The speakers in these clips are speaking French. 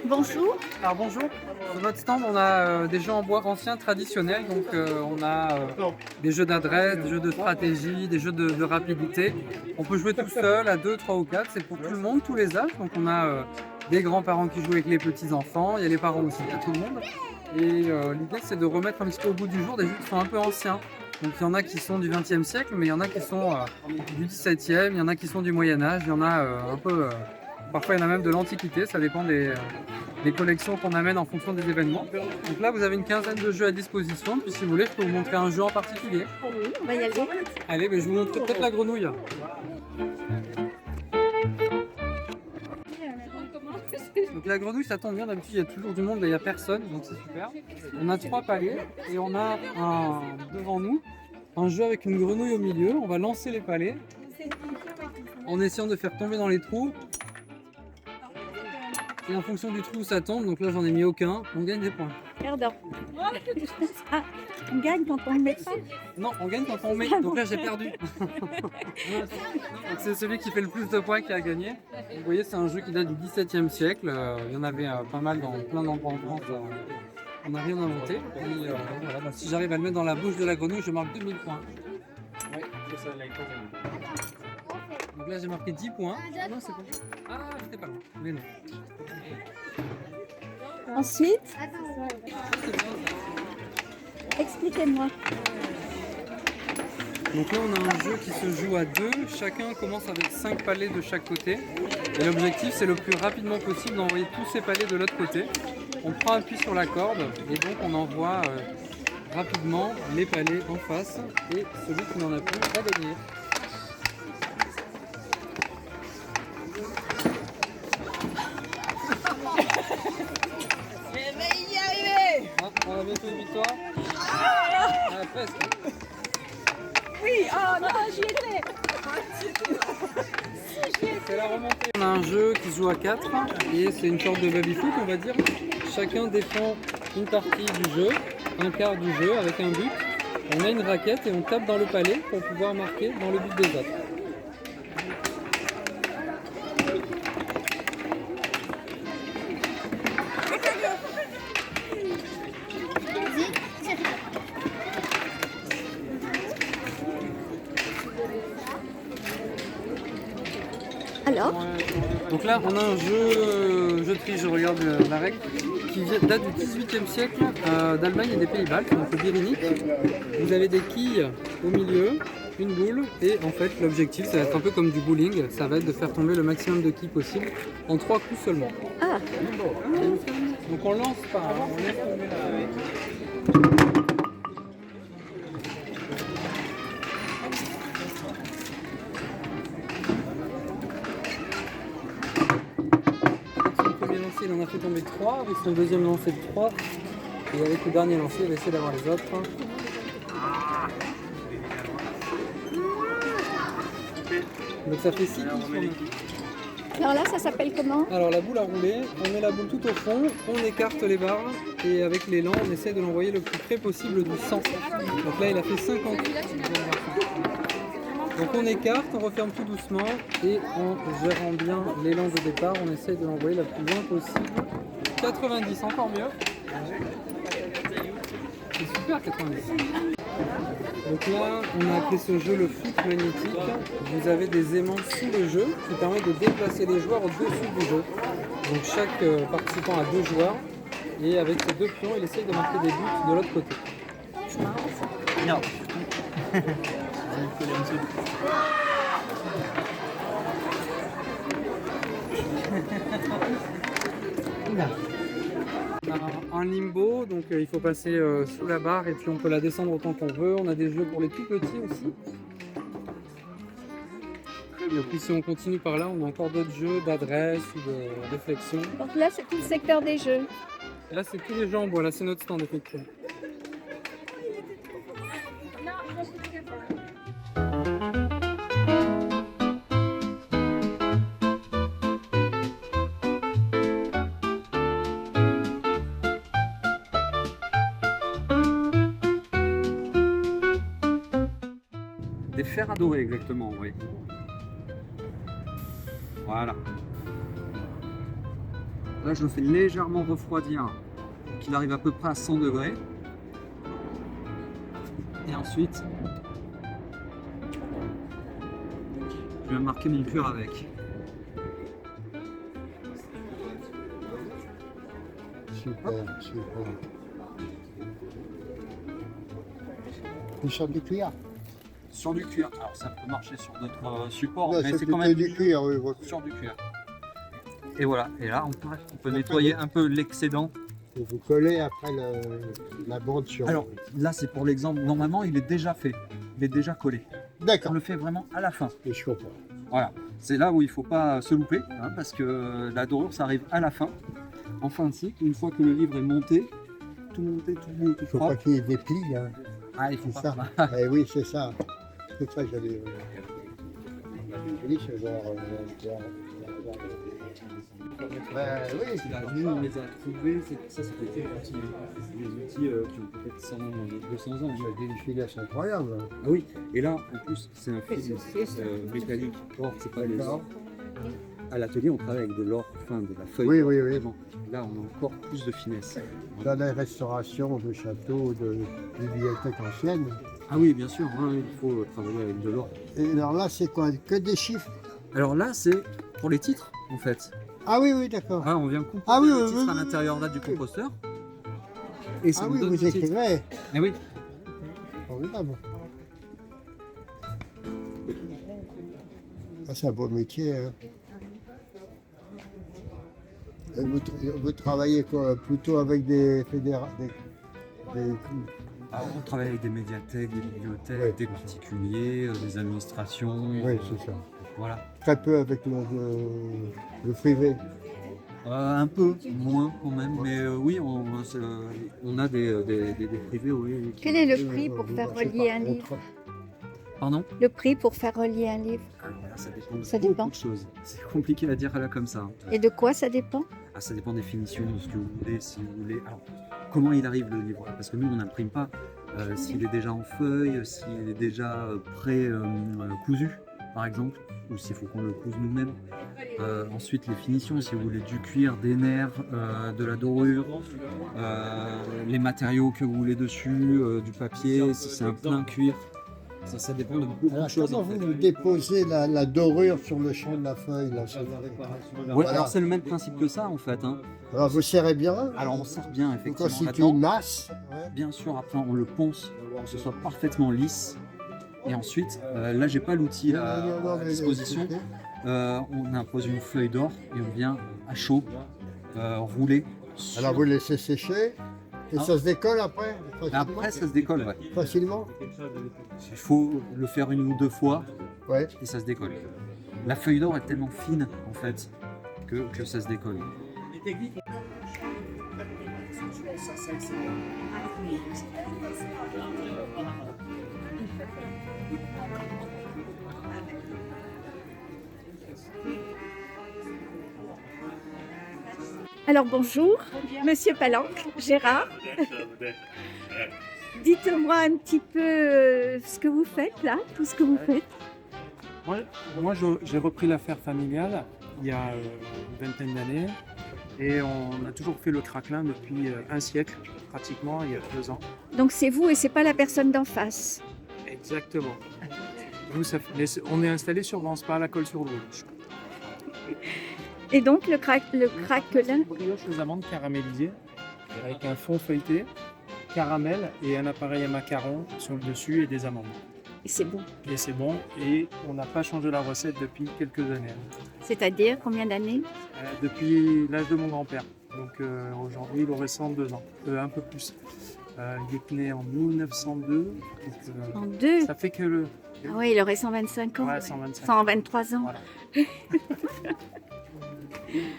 Bonjour. Alors bonjour, sur notre stand on a des jeux en bois anciens traditionnels, donc on a des jeux d'adresse, des jeux de stratégie, des jeux de rapidité. On peut jouer tout seul, à 2, 3 ou 4, c'est pour tout le monde, tous les âges. Donc on a des grands-parents qui jouent avec les petits-enfants, il y a les parents aussi, il y a tout le monde. Et l'idée c'est de remettre un petit peu au goût du jour des jeux qui sont un peu anciens. Donc il y en a qui sont du XXe siècle, mais il y en a qui sont du XVIIe, il y en a qui sont du Moyen-Âge, il y en a un peu... Parfois, il y en a même de l'Antiquité, ça dépend des collections qu'on amène en fonction des événements. Donc là, vous avez une quinzaine de jeux à disposition. Puis si vous voulez, je peux vous montrer un jeu en particulier. Oui, on va y aller. Allez, mais je vous montre peut-être la grenouille. Donc la grenouille, ça tombe bien, d'habitude, il y a toujours du monde, là, il n'y a personne, donc c'est super. On a 3 palets et on a devant nous un jeu avec une grenouille au milieu. On va lancer les palets en essayant de faire tomber dans les trous. Et en fonction du trou où ça tombe, donc là j'en ai mis aucun, on gagne des points. Pardon. Ah, on gagne quand on met pas. Non, on gagne quand on met, donc là j'ai perdu. C'est celui qui fait le plus de points qui a gagné. Donc, vous voyez, c'est un jeu qui date du XVIIe siècle, il y en avait pas mal dans plein d'endroits en France. On n'a rien inventé. Et, voilà, bah, si j'arrive à le mettre dans la bouche de la grenouille, je marque 2000 points. Ouais, c'est ça, donc là j'ai marqué 10 points. Ah non, c'est bon. Ah, j'étais pas loin, mais non. Ensuite, expliquez-moi. Donc là on a un jeu qui se joue à 2, chacun commence avec 5 palets de chaque côté. Et l'objectif c'est le plus rapidement possible d'envoyer tous ces palets de l'autre côté. On prend appui sur la corde et donc on envoie rapidement les palets en face et celui qui n'en a plus va gagner. On a bientôt une victoire. Ah, presque. Oui, oh non, j'y étais. C'est la remontée. On a un jeu qui se joue à 4 et c'est une sorte de baby-foot, on va dire. Chacun défend une partie du jeu, un quart du jeu avec un but. On a une raquette et on tape dans le palais pour pouvoir marquer dans le but des autres. Alors, donc là on a un jeu de triche, je regarde la règle, qui date du XVIIIe siècle d'Allemagne et des Pays-Bas, donc le Birinique. Vous avez des quilles au milieu, une boule, et en fait l'objectif ça va être un peu comme du bowling, ça va être de faire tomber le maximum de quilles possible en 3 coups seulement. ah, Donc on lance pas, hein, on laisse tomber la... Il en a fait tomber 3, avec son deuxième lancer de 3, et avec le dernier lancer, il va essayer d'avoir les autres. Donc ça fait 6 coups. alors là, ça s'appelle comment? Alors la boule a roulé, on met la boule tout au fond, on écarte les barres, et avec l'élan, on essaie de l'envoyer le plus près possible du centre. Donc là, il a fait 50 coups. Donc on écarte, on referme tout doucement et en gérant bien l'élan de départ, on essaie de l'envoyer le plus loin possible. 90, encore mieux. C'est super 90. Donc là, on a appelé ce jeu le foot magnétique. Vous avez des aimants sous le jeu qui permettent de déplacer les joueurs au-dessus du jeu. Donc chaque participant a 2 joueurs et avec ces 2 pions, il essaye de marquer des buts de l'autre côté. Non. a un limbo, donc il faut passer sous la barre et puis on peut la descendre autant qu'on veut. On a des jeux pour les tout petits aussi. Et puis si on continue par là, on a encore d'autres jeux d'adresse ou de réflexion. Donc là, c'est tout le secteur des jeux. Et là, c'est tous les jeux en bois. Là, c'est notre stand, effectivement. Des fers à dorer, exactement, oui. Voilà. Là, je le fais légèrement refroidir, pour qu'il arrive à peu près à 100 degrés. Et ensuite, je vais marquer mon cuir avec. Super, super. Une sorte de cuir. Sur du cuir. Alors, ça peut marcher sur d'autres supports, Là, mais c'est plutôt quand même du cuir, oui. Votre... sur du cuir. Et voilà. Et là, on peut nettoyer un peu l'excédent. Et vous collez après la bande sur... Alors, là, c'est pour l'exemple. Normalement, il est déjà fait. Il est déjà collé. On D'accord, le fait vraiment à la fin. et je comprends. Voilà, c'est là où il ne faut pas se louper, hein, parce que la dorure, ça arrive à la fin, en fin de cycle, une fois que le livre est monté, tout monté, tout beau, tout Il ne faut pas propre. qu'il y ait des plis, hein. Ah, il faut C'est pas. ça. Eh oui, c'est ça. C'est ça que j'allais... joli ce genre... oui, Nous, on les a trouvés, ça c'était des outils qui ont peut-être 100, 200 ans. il y a des finesses incroyables. Ah oui, et là, en plus, c'est un fil métallique. Or, c'est pas les D'accord. À l'atelier, on travaille avec de l'or fin, de la feuille. Oui, oui, oui. Vraiment. Là, on a encore plus de finesse. Dans les restaurations de châteaux, de bibliothèques anciennes. Ah oui, bien sûr, hein, il faut travailler avec de l'or. Et alors là, c'est quoi? Que des chiffres? Alors là, c'est pour les titres, en fait. Ah oui, oui, d'accord. Ah, on vient composer Ah oui, les oui, titres oui, à oui, l'intérieur oui, là du oui. composteur. Et ça Ah nous oui, donne vous le titre. écrivez. Eh oui. Formidable. Ah, c'est un beau métier. Hein. Et vous travaillez quoi? Plutôt avec des Ah, on travaille avec des médiathèques, des bibliothèques, Oui. des particuliers, des administrations. Oui, c'est ça. Voilà. Très peu avec le privé. Un peu moins quand même, mais oui, on a des privés. Oui, qui- Quel est le prix pour faire relier un livre? Pardon. Le prix pour faire relier un livre? Ça dépend de Ça beaucoup dépend. de choses. C'est compliqué à dire là comme ça. Et de quoi ça dépend? Ah, ça dépend des finitions, de ce que vous voulez, si vous voulez. Alors, comment il arrive le livre? Parce que nous, on n'imprime pas s'il est déjà en feuille, s'il est déjà pré-cousu, par exemple, ou s'il faut qu'on le couse nous-mêmes. Ensuite, les finitions, si vous voulez du cuir, des nerfs, de la dorure, les matériaux que vous voulez dessus, du papier, si c'est un plein cuir. Ça dépend de beaucoup de Alors, choses. comment En fait. vous déposez la dorure sur le champ de la feuille là, Ouais, alors c'est le même principe que ça en fait. Hein. Alors vous serrez bien, Alors on serre bien vous effectivement. constituez Maintenant, une masse. Ouais. bien sûr, après on le ponce pour que ce soit parfaitement lisse. Et ensuite, là j'ai pas l'outil à mais disposition. c'est- On impose une feuille d'or et on vient à chaud rouler. sur- Alors vous laissez sécher et Ah. ça se décolle après facilement, Après ça se décolle. Ouais. facilement. Il faut le faire une ou deux fois Ouais. et ça se décolle. La feuille d'or est tellement fine en fait que ça se décolle. Alors bonjour, Monsieur Palanque, Gérard. Dites-moi un petit peu ce que vous faites là, tout ce que vous faites. Moi, j'ai repris l'affaire familiale il y a une vingtaine d'années et on a toujours fait le craquelin depuis un siècle, pratiquement, il y a 2 ans. Donc c'est vous et c'est pas la personne d'en face. Exactement. On est installé sur Vanspa, à la Colle-sur-Loup. Et donc le craquelin, Brioche aux amandes caramélisées avec un fond feuilleté, caramel et un appareil à macarons sur le dessus et des amandes. et c'est bon. Et c'est bon et on n'a pas changé la recette depuis quelques années. C'est-à-dire combien d'années? Depuis l'âge de mon grand-père. Donc aujourd'hui, il aurait 102 ans, un peu plus. Il est né en 1902. Donc, En deux. ça fait que le... Ah ouais, il aurait 125 ans. Ouais, Ouais. 125. 123 ans. Voilà.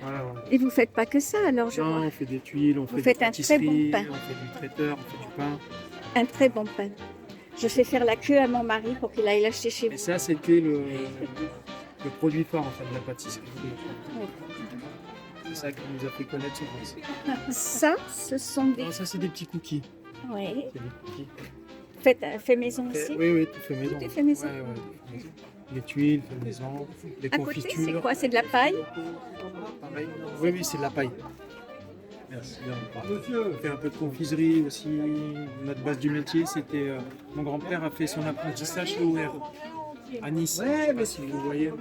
Voilà, voilà. Et vous faites pas que ça alors, je Non, vois. on fait des tuiles, on Vous fait faites des un très bon pâtisseries, pain. on fait du traiteur, on fait du pain. Un très bon pain. Je fais faire la queue à mon mari pour qu'il aille l'acheter chez Et vous. ça, c'était le produit phare en fait, de la pâtisserie. C'est ça qui nous a fait connaître ce principe. Ça, ce sont des... Non, ça, c'est des petits cookies. Oui. C'est des cookies. Fait maison aussi. Oui, oui, tout fait maison. Tout est fait maison. Ouais, ouais, tout fait maison. Les tuiles, fait maison, les À côté, confitures. c'est quoi? C'est de la paille? Pareil. Oui, oui, c'est de la paille. Merci. On fait un peu de confiserie aussi. Notre base du métier, c'était... mon grand-père a fait son apprentissage chez OR à Nice. Je sais pas si vous voyez.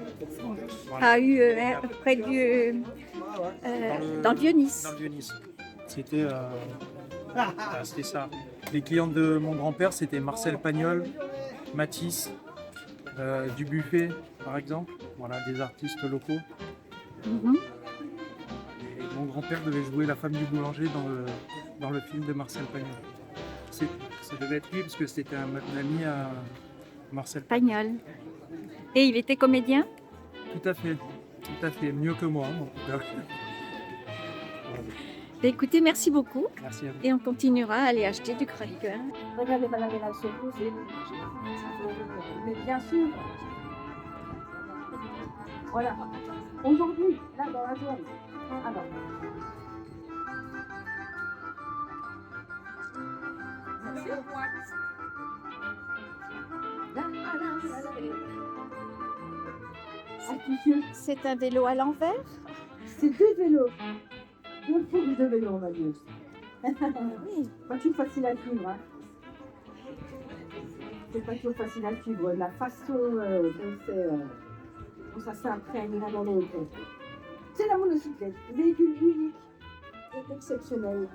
Voilà. A eu près du... dans Dionis. Dans le Dionis. C'était c'était ça. Les clients de mon grand-père, c'était Marcel Pagnol, Matisse, Dubuffet, par exemple. Voilà, des artistes locaux. Mhm. Et mon grand-père devait jouer la femme du boulanger dans le film de Marcel Pagnol. Ça devait être lui parce que c'était un ami à Marcel Pagnol. Pagnol. Et il était comédien? Tout à fait, mieux que moi en tout cas. Écoutez, merci beaucoup. Merci à vous. Et on continuera à aller acheter du cracker. Regardez, madame, elle se pose. Mais bien sûr. Voilà. Aujourd'hui, là, dans la zone. Alors. C'est un vélo à l'envers? C'est deux vélos. Deux fourches de vélos, on va dire. Oui. Pas toujours facile à suivre. Hein. C'est pas toujours facile à suivre. La façon dont ça s'imprègne l'un dans l'autre. C'est la monocyclette. Véhicule unique. C'est exceptionnel.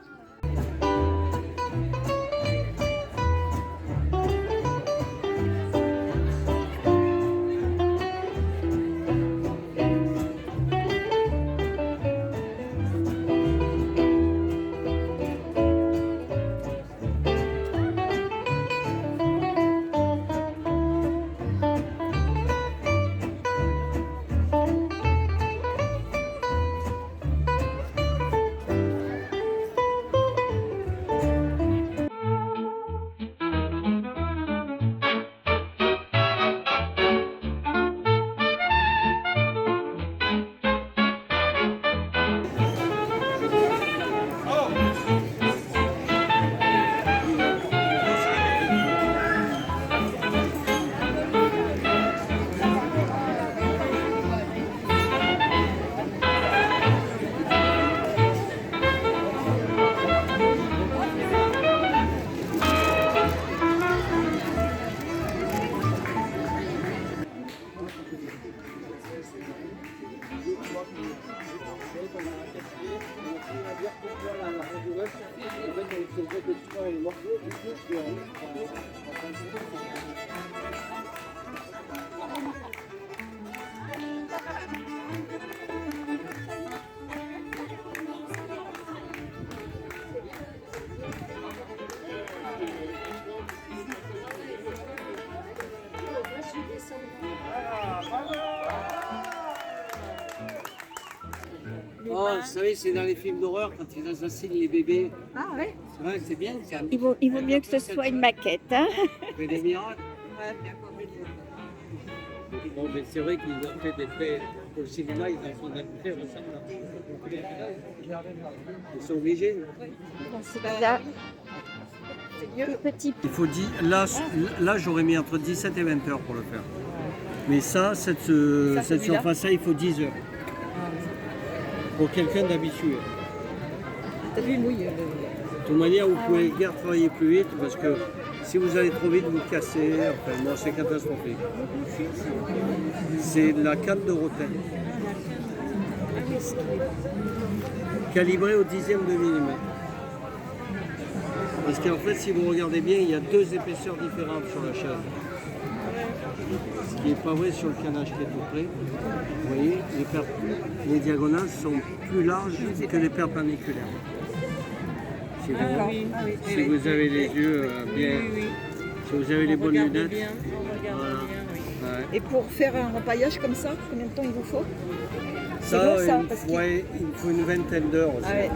Oh, vous savez, c'est dans les films d'horreur quand ils assassinent les bébés. Ah ouais. Ouais, c'est bien ça. Il vaut mieux que ce soit une maquette. Hein. fait des miracles. Bon, mais c'est vrai qu'ils ont fait des faits au cinéma, ils en sont fait ressemblants. Ils sont obligés. Bon, c'est là. Le petit. Il faut dire, là j'aurais mis entre 17 et 20 heures pour le faire. Mais ça, cette surface-là, il faut 10 heures. Pour quelqu'un d'habitué. T'as vu, mouille. De toute manière, vous pouvez guère travailler plus vite parce que si vous allez trop vite, vous cassez. Enfin, moi, c'est catastrophique. C'est de la canne de rotin. Calibrée au 10e de millimètre. Parce qu'en fait, si vous regardez bien, il y a deux épaisseurs différentes sur la chaise. Ce qui n'est pas vrai sur le canage qui est tout près. Vous voyez, les diagonales sont plus larges que les perpendiculaires. Si vous, D'accord. si vous avez les yeux bien, si vous avez les bonnes lunettes. Voilà. Ouais. Et pour faire un repaillage comme ça, combien de temps il vous faut? Ça, long, ça, il, parce faut, ouais, il faut une vingtaine d'heures aussi. Ah ouais.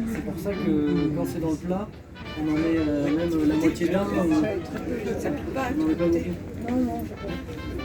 C'est pour ça que quand c'est dans le plat, on en met même la moitié d'un. Ça pique pas. On en met pas beaucoup. Non, non, je